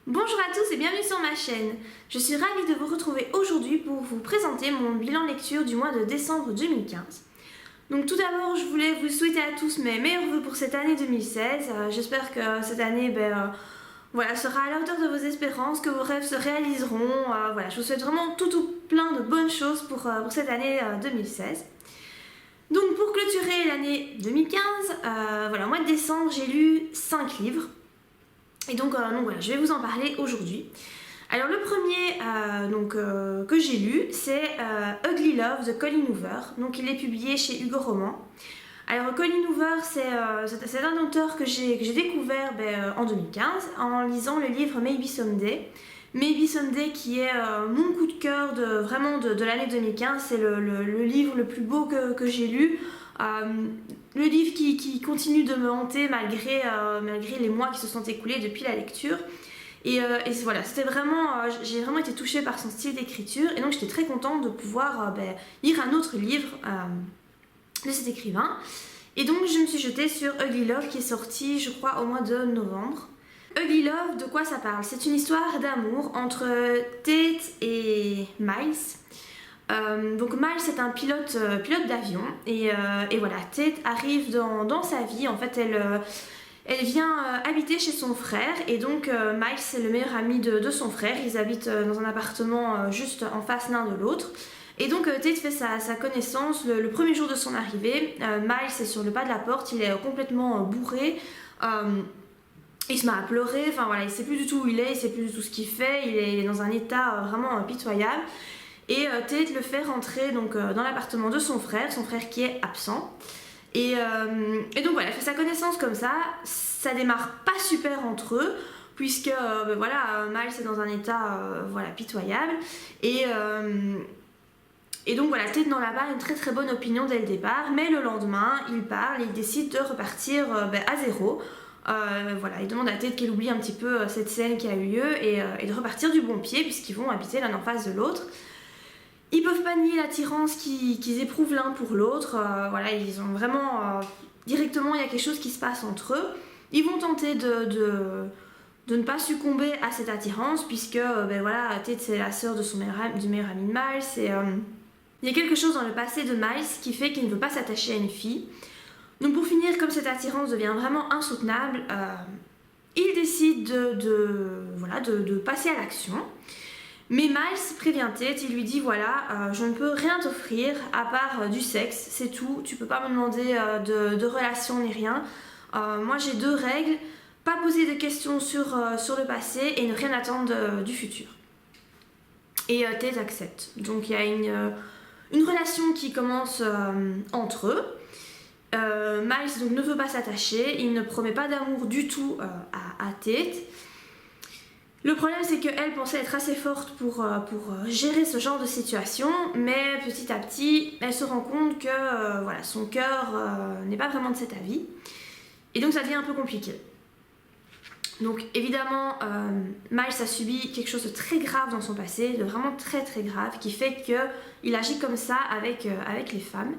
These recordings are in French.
Bonjour à tous et bienvenue sur ma chaîne. Je suis ravie de vous retrouver aujourd'hui pour vous présenter mon bilan lecture du mois de décembre 2015. Donc tout d'abord, je voulais vous souhaiter à tous mes meilleurs vœux pour cette année 2016. J'espère que cette année sera à la hauteur de vos espérances, que vos rêves se réaliseront. Je vous souhaite vraiment tout plein de bonnes choses pour cette année 2016. Donc pour clôturer l'année 2015, au mois de décembre, j'ai lu 5 livres. Et donc voilà, je vais vous en parler aujourd'hui. Alors le premier que j'ai lu, c'est Ugly Love de Colleen Hoover. Donc il est publié chez Hugo Roman. Alors Colleen Hoover, c'est un auteur que j'ai découvert en 2015 en lisant le livre Maybe Someday. Maybe Someday qui est mon coup de cœur de l'année 2015. C'est le livre le plus beau que j'ai lu. Le livre qui continue de me hanter malgré les mois qui se sont écoulés depuis la lecture. Et voilà, j'ai vraiment été touchée par son style d'écriture et donc j'étais très contente de pouvoir lire un autre livre de cet écrivain. Et donc je me suis jetée sur Ugly Love qui est sorti je crois au mois de novembre. Ugly Love, de quoi ça parle? C'est une histoire d'amour entre Tate et Miles. Donc Miles c'est un pilote d'avion et voilà, Tate arrive dans sa vie. En fait elle vient habiter chez son frère et donc Miles c'est le meilleur ami de son frère. Ils habitent dans un appartement juste en face l'un de l'autre. Et donc Tate fait sa connaissance le premier jour de son arrivée. Miles est sur le pas de la porte, il est complètement bourré. Il se met à pleurer, il sait plus du tout où il est, il sait plus du tout ce qu'il fait, il est dans un état vraiment pitoyable. Et Tate le fait rentrer dans l'appartement de son frère qui est absent. Et donc voilà, il fait sa connaissance comme ça. Ça démarre pas super entre eux, puisque Miles est dans un état pitoyable. Et donc voilà, Tate n'en a pas une très bonne opinion dès le départ. Mais le lendemain, il parle et il décide de repartir à zéro. Il demande à Tate qu'elle oublie un petit peu cette scène qui a eu lieu et de repartir du bon pied, puisqu'ils vont habiter l'un en face de l'autre. Ils peuvent pas nier l'attirance qu'ils éprouvent l'un pour l'autre. Ils ont vraiment directement, il y a quelque chose qui se passe entre eux. Ils vont tenter de ne pas succomber à cette attirance, puisque Tate c'est la sœur du meilleur ami de Miles. Il y a quelque chose dans le passé de Miles qui fait qu'il ne veut pas s'attacher à une fille. Donc pour finir, comme cette attirance devient vraiment insoutenable, il décide de passer à l'action. Mais Miles prévient Tate, il lui dit je ne peux rien t'offrir à part du sexe, c'est tout, tu peux pas me demander de relations ni rien. Moi j'ai 2 règles, pas poser de questions sur le passé et ne rien attendre du futur. Et Tate accepte. Donc il y a une relation qui commence entre eux. Miles donc ne veut pas s'attacher, il ne promet pas d'amour du tout à Tate. Le problème c'est qu'elle pensait être assez forte pour gérer ce genre de situation, mais petit à petit elle se rend compte que son cœur n'est pas vraiment de cet avis et donc ça devient un peu compliqué. Donc évidemment Miles a subi quelque chose de très grave dans son passé, de vraiment très grave, qui fait qu'il agit comme ça avec les femmes.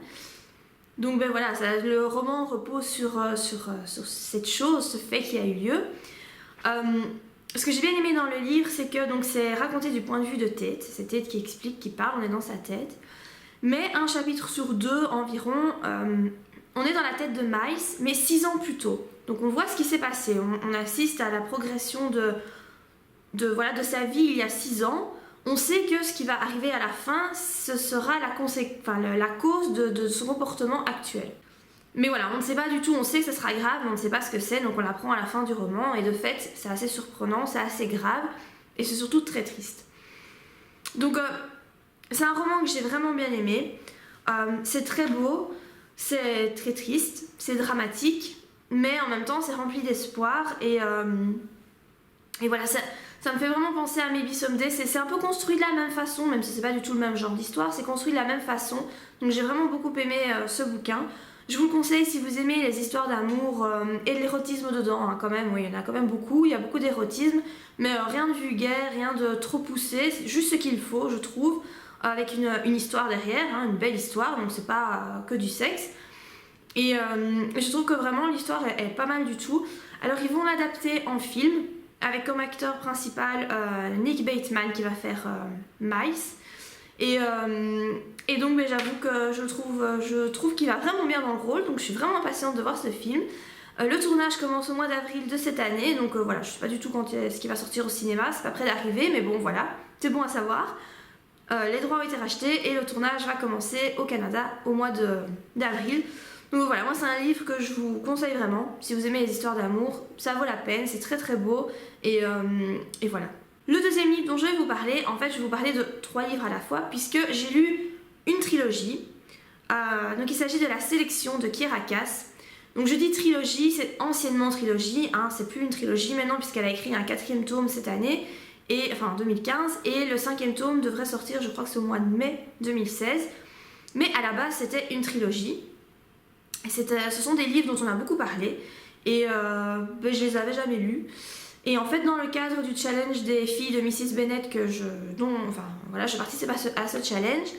Donc le roman repose sur cette chose, ce fait qui a eu lieu. Ce que j'ai bien aimé dans le livre, c'est que c'est raconté du point de vue de Tate. C'est Tate qui explique, qui parle, on est dans sa tête. Mais un chapitre sur 2 environ, on est dans la tête de Miles, mais 6 ans plus tôt. Donc on voit ce qui s'est passé. On assiste à la progression de sa vie il y a 6 ans. On sait que ce qui va arriver à la fin, ce sera la cause de son comportement actuel. Mais voilà, on ne sait pas du tout, on sait que ce sera grave, mais on ne sait pas ce que c'est, donc on l'apprend à la fin du roman, et de fait, c'est assez surprenant, c'est assez grave, et c'est surtout très triste. Donc, c'est un roman que j'ai vraiment bien aimé, c'est très beau, c'est très triste, c'est dramatique, mais en même temps, c'est rempli d'espoir, et voilà, ça me fait vraiment penser à Maybe Someday. C'est un peu construit de la même façon, même si c'est pas du tout le même genre d'histoire, c'est construit de la même façon, donc j'ai vraiment beaucoup aimé ce bouquin. Je vous le conseille si vous aimez les histoires d'amour et de l'érotisme dedans, quand même. Oui, il y en a quand même beaucoup, il y a beaucoup d'érotisme, mais rien de vulgaire, rien de trop poussé, c'est juste ce qu'il faut, je trouve, avec une histoire derrière, une belle histoire, donc c'est pas que du sexe. Et je trouve que vraiment l'histoire est pas mal du tout. Alors ils vont l'adapter en film, avec comme acteur principal Nick Bateman qui va faire Miles. Et donc j'avoue que je trouve qu'il va vraiment bien dans le rôle, donc je suis vraiment impatiente de voir ce film. Le tournage commence au mois d'avril de cette année, donc voilà, je sais pas du tout quand est-ce qu'il va sortir au cinéma, c'est pas près d'arriver, mais bon voilà, c'est bon à savoir. Les droits ont été rachetés et le tournage va commencer au Canada au mois d'avril. Donc voilà, moi c'est un livre que je vous conseille vraiment, si vous aimez les histoires d'amour, ça vaut la peine, c'est très très beau, et voilà. Le deuxième livre dont je vais vous parler, en fait je vais vous parler de 3 livres à la fois, puisque j'ai lu une trilogie. Donc il s'agit de La Sélection de Kiera Cass. Donc je dis trilogie, c'est anciennement trilogie, hein, c'est plus une trilogie maintenant puisqu'elle a écrit un 4e tome cette année, enfin en 2015, et le 5e tome devrait sortir, je crois que c'est au mois de mai 2016. Mais à la base c'était une trilogie. Ce sont des livres dont on a beaucoup parlé, et je les avais jamais lus. Et en fait, dans le cadre du challenge des filles de Mrs. Bennet, je participe à ce challenge,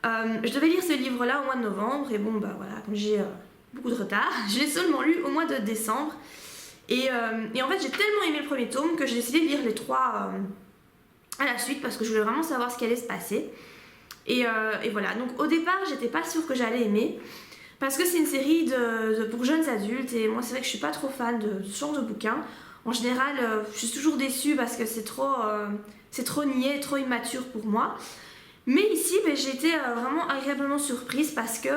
je devais lire ce livre-là au mois de novembre, et bon, bah voilà, comme j'ai beaucoup de retard, je l'ai seulement lu au mois de décembre. Et en fait, j'ai tellement aimé le premier tome que j'ai décidé de lire les 3 à la suite, parce que je voulais vraiment savoir ce qui allait se passer. Et voilà, donc au départ, j'étais pas sûre que j'allais aimer, parce que c'est une série pour jeunes adultes, et moi, c'est vrai que je suis pas trop fan de ce genre de bouquins. En général, je suis toujours déçue parce que c'est trop niais, trop immature pour moi. Mais ici, j'ai été vraiment agréablement surprise parce que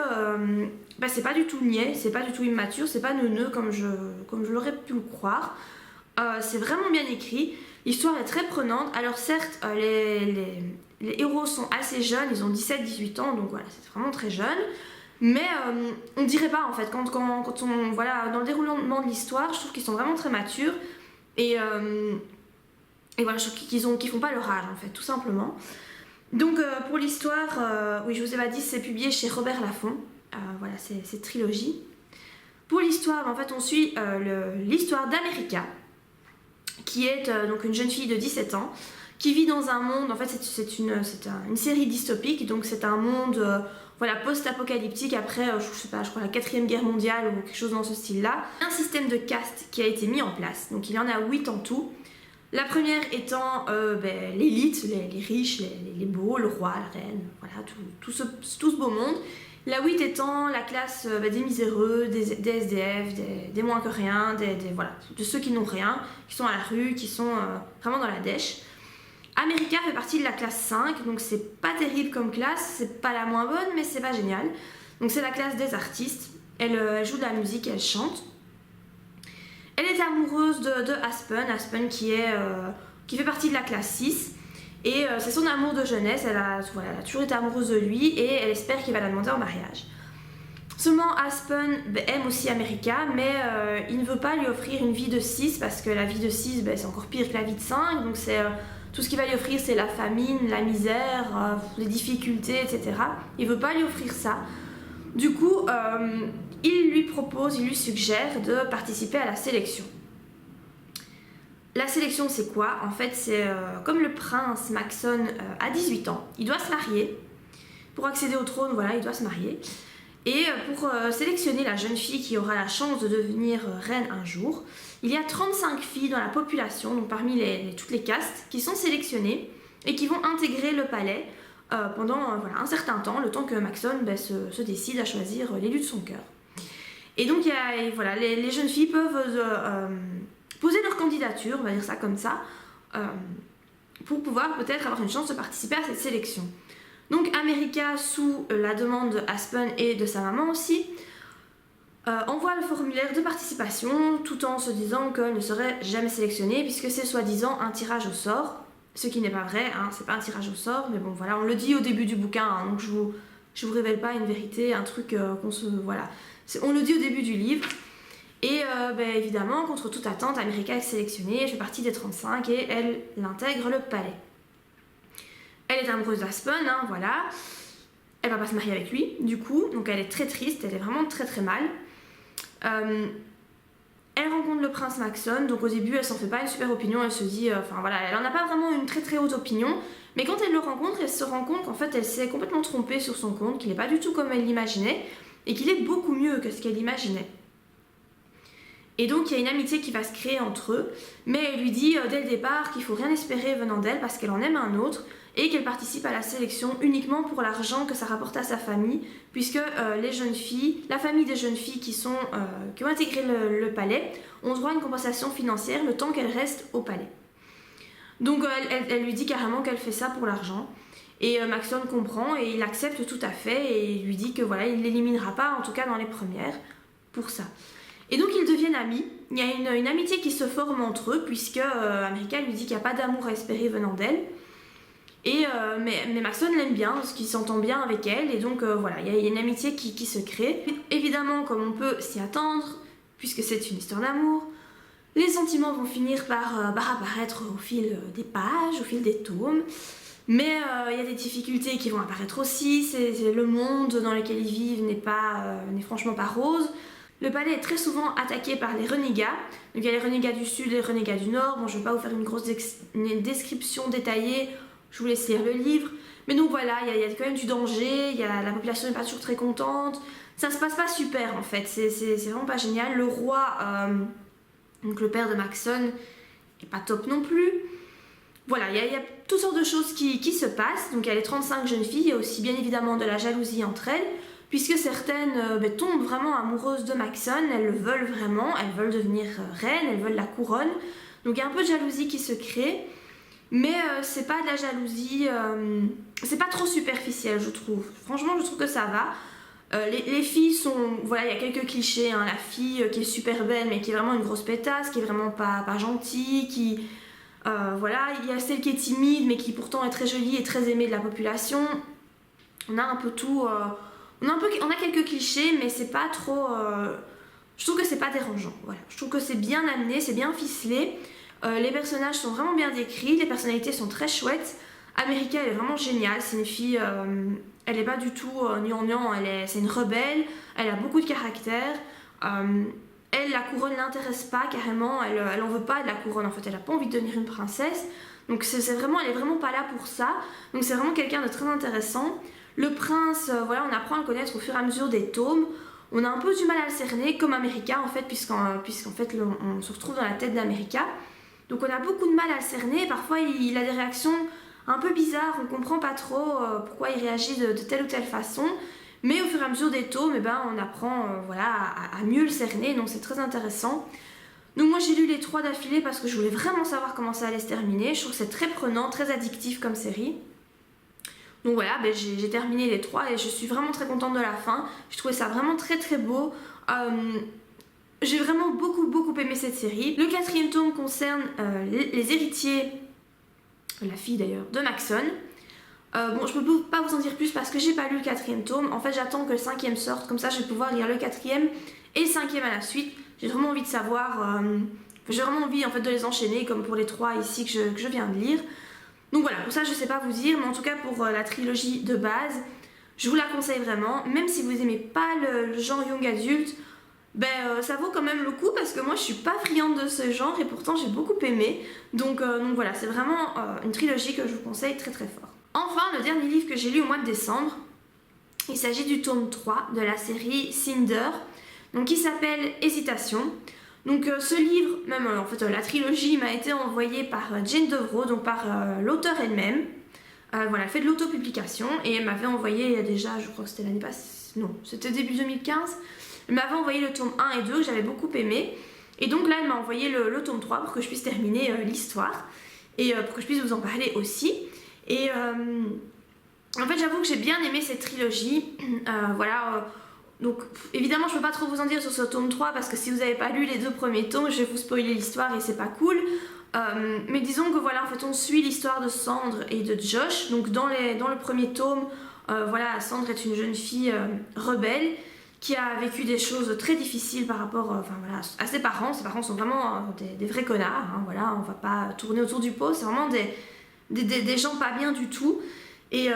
c'est pas du tout niais, c'est pas du tout immature, c'est pas neuneux comme je l'aurais pu le croire. C'est vraiment bien écrit, l'histoire est très prenante. Alors certes, les héros sont assez jeunes, ils ont 17-18 ans, donc voilà, c'est vraiment très jeune. Mais on dirait pas en fait, quand on voilà, dans le déroulement de l'histoire, je trouve qu'ils sont vraiment très matures, et voilà, je trouve qu'ils font pas leur âge en fait, tout simplement. Donc pour l'histoire, oui, je vous ai pas dit, c'est publié chez Robert Laffont, voilà, c'est cette trilogie. Pour l'histoire, en fait, on suit l'histoire d'America, qui est donc une jeune fille de 17 ans, qui vit dans un monde, en fait c'est une série dystopique, donc c'est un monde voilà, post-apocalyptique après, je crois la 4e guerre mondiale ou quelque chose dans ce style-là. Un système de caste qui a été mis en place, donc il y en a 8 en tout. La première étant l'élite, les riches, les beaux, le roi, la reine, voilà, tout ce beau monde. La 8 étant la classe des miséreux, des SDF, des moins que rien, voilà, de ceux qui n'ont rien, qui sont à la rue, qui sont vraiment dans la dèche. America fait partie de la classe 5, donc c'est pas terrible comme classe, c'est pas la moins bonne, mais c'est pas génial. Donc c'est la classe des artistes, elle joue de la musique, elle chante. Elle est amoureuse de Aspen qui fait partie de la classe 6, et c'est son amour de jeunesse, elle a toujours été amoureuse de lui, et elle espère qu'il va la demander en mariage. Seulement Aspen aime aussi America, mais il ne veut pas lui offrir une vie de 6, parce que la vie de 6 c'est encore pire que la vie de 5, donc c'est... tout ce qu'il va lui offrir, c'est la famine, la misère, les difficultés, etc. Il ne veut pas lui offrir ça. Du coup, il lui suggère de participer à la sélection. La sélection, c'est quoi? En fait, c'est comme le prince Maxon a 18 ans, il doit se marier. Pour accéder au trône, voilà, il doit se marier. Et pour sélectionner la jeune fille qui aura la chance de devenir reine un jour, il y a 35 filles dans la population, donc parmi toutes les castes, qui sont sélectionnées et qui vont intégrer le palais pendant un certain temps, le temps que Maxon se décide à choisir l'élu de son cœur. Et donc les jeunes filles peuvent poser leur candidature, on va dire ça comme ça, pour pouvoir peut-être avoir une chance de participer à cette sélection. Donc America, sous la demande d'Aspen et de sa maman aussi, envoie le formulaire de participation tout en se disant qu'elle ne serait jamais sélectionnée puisque c'est soi-disant un tirage au sort, ce qui n'est pas vrai, hein, c'est pas un tirage au sort, mais bon voilà, on le dit au début du bouquin, hein, donc je vous révèle pas une vérité, un truc on le dit au début du livre. Et évidemment, contre toute attente, America est sélectionnée, elle fait partie des 35 et elle intègre le palais. Elle est amoureuse d'Aspen, hein, voilà. Elle va pas se marier avec lui, du coup, donc elle est très triste, elle est vraiment très très mal. Elle rencontre le prince Maxon, donc au début elle s'en fait pas une super opinion, elle se dit, elle en a pas vraiment une très très haute opinion, mais quand elle le rencontre, elle se rend compte qu'en fait elle s'est complètement trompée sur son compte, qu'il n'est pas du tout comme elle l'imaginait, et qu'il est beaucoup mieux que ce qu'elle imaginait. Et donc il y a une amitié qui va se créer entre eux, mais elle lui dit dès le départ qu'il faut rien espérer venant d'elle parce qu'elle en aime un autre et qu'elle participe à la sélection uniquement pour l'argent que ça rapporte à sa famille, puisque les jeunes filles, la famille des jeunes filles qui ont intégré le palais ont droit à une compensation financière le temps qu'elles restent au palais. Donc elle lui dit carrément qu'elle fait ça pour l'argent. Et Maxon comprend et il accepte tout à fait et il lui dit que voilà, il ne l'éliminera pas, en tout cas dans les premières, pour ça. Et donc ils deviennent amis. Il y a une amitié qui se forme entre eux, puisque America lui dit qu'il n'y a pas d'amour à espérer venant d'elle. Mais Maxon l'aime bien, parce qu'il s'entend bien avec elle, et donc voilà, il y a une amitié qui se crée. Évidemment, comme on peut s'y attendre, puisque c'est une histoire d'amour, les sentiments vont finir par apparaître au fil des pages, au fil des tomes. Mais il y a des difficultés qui vont apparaître aussi, le monde dans lequel ils vivent n'est franchement pas rose. Le palais est très souvent attaqué par les renégats. Donc il y a les renégats du sud et les renégats du nord. Bon, je ne vais pas vous faire une description détaillée, je vous laisse lire le livre. Mais donc voilà, il y a quand même du danger, la population n'est pas toujours très contente. Ça se passe pas super en fait, c'est vraiment pas génial. Le roi, donc le père de Maxon, est pas top non plus. Voilà, il y a toutes sortes de choses qui se passent. Donc il y a les 35 jeunes filles, il y a aussi bien évidemment de la jalousie entre elles, puisque certaines tombent vraiment amoureuses de Maxon, elles le veulent vraiment, elles veulent devenir reines, elles veulent la couronne. Donc il y a un peu de jalousie qui se crée, mais c'est pas de la jalousie, c'est pas trop superficiel je trouve. Franchement je trouve que ça va. Les filles sont, voilà, il y a quelques clichés, hein. La fille qui est super belle mais qui est vraiment une grosse pétasse, qui est vraiment pas gentille, voilà, il y a celle qui est timide mais qui pourtant est très jolie et très aimée de la population. On a un peu tout, on a quelques clichés mais c'est pas trop, je trouve que c'est pas dérangeant, voilà. Je trouve que c'est bien amené, c'est bien ficelé, les personnages sont vraiment bien décrits, les personnalités sont très chouettes. America elle est vraiment géniale, c'est une fille, elle est pas du tout gnangnan, c'est une rebelle, elle a beaucoup de caractère. Elle, la couronne l'intéresse pas carrément, elle en veut pas de la couronne en fait, elle a pas envie de devenir une princesse. Donc elle est vraiment pas là pour ça. Donc c'est vraiment quelqu'un de très intéressant. Le prince, voilà, on apprend à le connaître au fur et à mesure des tomes. On a un peu du mal à le cerner, comme America en fait, puisqu'en fait on se retrouve dans la tête d'America. Donc on a beaucoup de mal à le cerner, parfois il a des réactions un peu bizarres, on comprend pas trop pourquoi il réagit de telle ou telle façon. Mais au fur et à mesure des tomes, on apprend voilà, à mieux le cerner, donc c'est très intéressant. Donc moi j'ai lu les 3 d'affilée parce que je voulais vraiment savoir comment ça allait se terminer. Je trouve que c'est très prenant, très addictif comme série. Donc voilà, j'ai terminé les 3 et je suis vraiment très contente de la fin. Je trouvais ça vraiment très très beau. J'ai vraiment beaucoup aimé cette série. Le 4e tome concerne les héritiers, la fille d'ailleurs, de Maxon. Bon, je peux pas vous en dire plus parce que j'ai pas lu le 4e tome. En fait, j'attends que le 5e sorte, comme ça je vais pouvoir lire le 4e et le 5e à la suite. J'ai vraiment envie de savoir, j'ai vraiment envie en fait de les enchaîner comme pour les 3 ici que je viens de lire. Donc voilà, pour ça je sais pas vous dire, mais en tout cas pour la trilogie de base, je vous la conseille vraiment. Même si vous aimez pas le genre young adulte, ça vaut quand même le coup parce que moi je suis pas friande de ce genre et pourtant j'ai beaucoup aimé. Donc voilà, c'est vraiment une trilogie que je vous conseille très très fort. Enfin, le dernier livre que j'ai lu au mois de décembre, il s'agit du tome 3 de la série Cinder, donc qui s'appelle Hésitation. Donc ce livre, même en fait la trilogie m'a été envoyée par Jane Devroux, donc par l'auteure elle-même. Voilà, elle fait de l'autopublication et elle m'avait envoyé déjà, je crois que c'était l'année passée, non, c'était début 2015. Elle m'avait envoyé le tome 1 et 2 que j'avais beaucoup aimé. Et donc là, elle m'a envoyé le tome 3 pour que je puisse terminer l'histoire et pour que je puisse vous en parler aussi. Et en fait j'avoue que j'ai bien aimé cette trilogie, voilà, donc évidemment je peux pas trop vous en dire sur ce tome 3 parce que si vous n'avez pas lu les 2 premiers tomes je vais vous spoiler l'histoire et c'est pas cool, mais disons que voilà, en fait on suit l'histoire de Sandre et de Josh. Donc dans le premier tome, voilà, Sandre est une jeune fille rebelle qui a vécu des choses très difficiles par rapport voilà, à ses parents. Ses parents sont vraiment des vrais connards, hein, voilà, on va pas tourner autour du pot, c'est vraiment des gens pas bien du tout et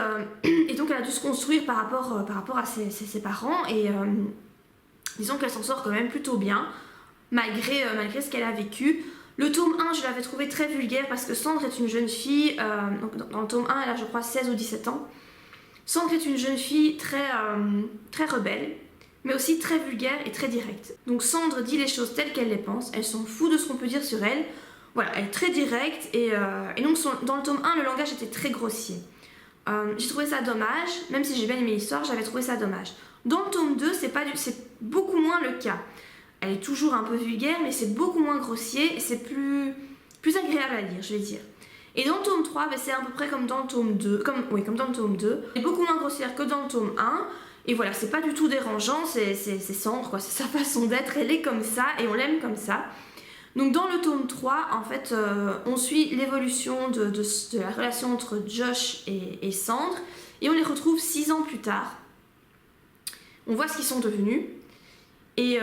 donc elle a dû se construire par rapport à ses parents et disons qu'elle s'en sort quand même plutôt bien malgré ce qu'elle a vécu. Le tome 1 je l'avais trouvé très vulgaire parce que Sandre est une jeune fille, donc dans le tome 1 elle a je crois 16 ou 17 ans. Sandre est une jeune fille très rebelle, mais aussi très vulgaire et très directe. Donc Sandre dit les choses telles qu'elle les pense, elle s'en fout de ce qu'on peut dire sur elle. Voilà, elle est très directe et donc dans le tome 1, le langage était très grossier. J'ai trouvé ça dommage, même si j'ai bien aimé l'histoire, j'avais trouvé ça dommage. Dans le tome 2, c'est beaucoup moins le cas. Elle est toujours un peu vulgaire, mais c'est beaucoup moins grossier et c'est plus agréable à lire, je vais dire. Et dans le tome 3, c'est à peu près comme dans le tome 2, comme dans le tome 2. Elle est beaucoup moins grossière que dans le tome 1. Et voilà, c'est pas du tout dérangeant, c'est Sandre, quoi. C'est sa façon d'être, elle est comme ça et on l'aime comme ça. Donc dans le tome 3, en fait, on suit l'évolution de la relation entre Josh et Sandre. Et on les retrouve 6 ans plus tard. On voit ce qu'ils sont devenus. Et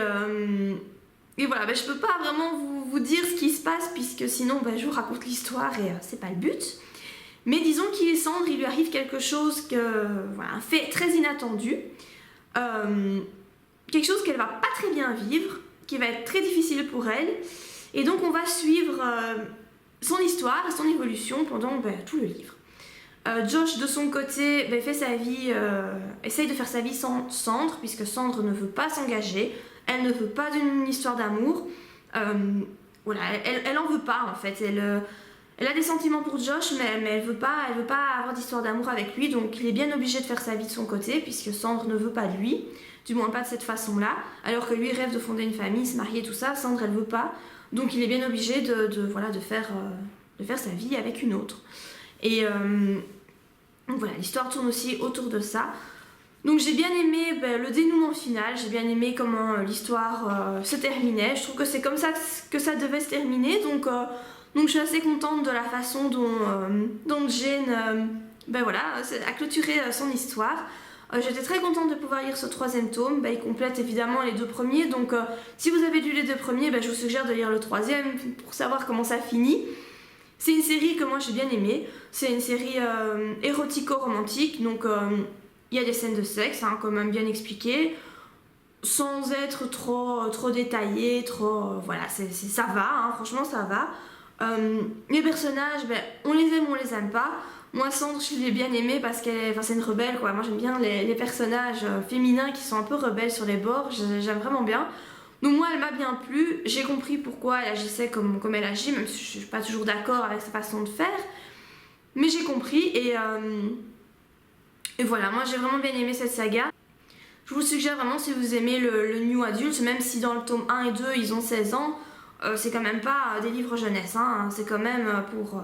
voilà, je peux pas vraiment vous dire ce qui se passe, puisque sinon je vous raconte l'histoire et c'est pas le but. Mais disons qu'il est Sandre, il lui arrive quelque chose, un fait très inattendu. Quelque chose qu'elle va pas très bien vivre, qui va être très difficile pour elle. Et donc on va suivre son histoire et son évolution pendant tout le livre. Josh de son côté fait sa vie, essaye de faire sa vie sans Sandre, puisque Sandre ne veut pas s'engager, elle ne veut pas d'une histoire d'amour. Voilà, elle en veut pas en fait, elle a des sentiments pour Josh, mais elle veut pas avoir d'histoire d'amour avec lui, donc il est bien obligé de faire sa vie de son côté, puisque Sandre ne veut pas de lui, du moins pas de cette façon-là, alors que lui rêve de fonder une famille, se marier, tout ça. Sandre elle veut pas, donc il est bien obligé de faire sa vie avec une autre. Et donc voilà, l'histoire tourne aussi autour de ça. Donc j'ai bien aimé le dénouement final, j'ai bien aimé comment l'histoire se terminait. Je trouve que c'est comme ça que ça devait se terminer, donc je suis assez contente de la façon dont Jane a clôturé son histoire. J'étais très contente de pouvoir lire ce 3e tome, il complète évidemment les 2 premiers, donc si vous avez lu les 2 premiers, je vous suggère de lire le 3e pour savoir comment ça finit. C'est une série que moi j'ai bien aimée, c'est une série érotico-romantique, donc il y a des scènes de sexe, quand même bien expliquées, sans être trop détaillé, voilà, ça va, franchement ça va. Les personnages, on les aime ou on les aime pas. Moi Sandre je l'ai bien aimée parce c'est une rebelle quoi. Moi j'aime bien les personnages féminins qui sont un peu rebelles sur les bords, j'aime vraiment bien. Donc moi elle m'a bien plu, j'ai compris pourquoi elle agissait comme elle agit, même si je suis pas toujours d'accord avec sa façon de faire. Mais j'ai compris et voilà, moi j'ai vraiment bien aimé cette saga. Je vous suggère vraiment si vous aimez le new adulte, même si dans le tome 1 et 2 ils ont 16 ans, c'est quand même pas des livres jeunesse, c'est quand même pour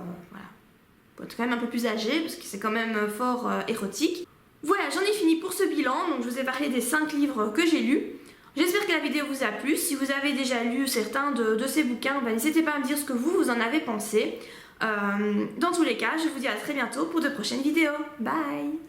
être quand même un peu plus âgé, parce que c'est quand même fort érotique. Voilà, j'en ai fini pour ce bilan, donc je vous ai parlé des 5 livres que j'ai lus. J'espère que la vidéo vous a plu. Si vous avez déjà lu certains de ces bouquins, n'hésitez pas à me dire ce que vous en avez pensé. Dans tous les cas, je vous dis à très bientôt pour de prochaines vidéos. Bye!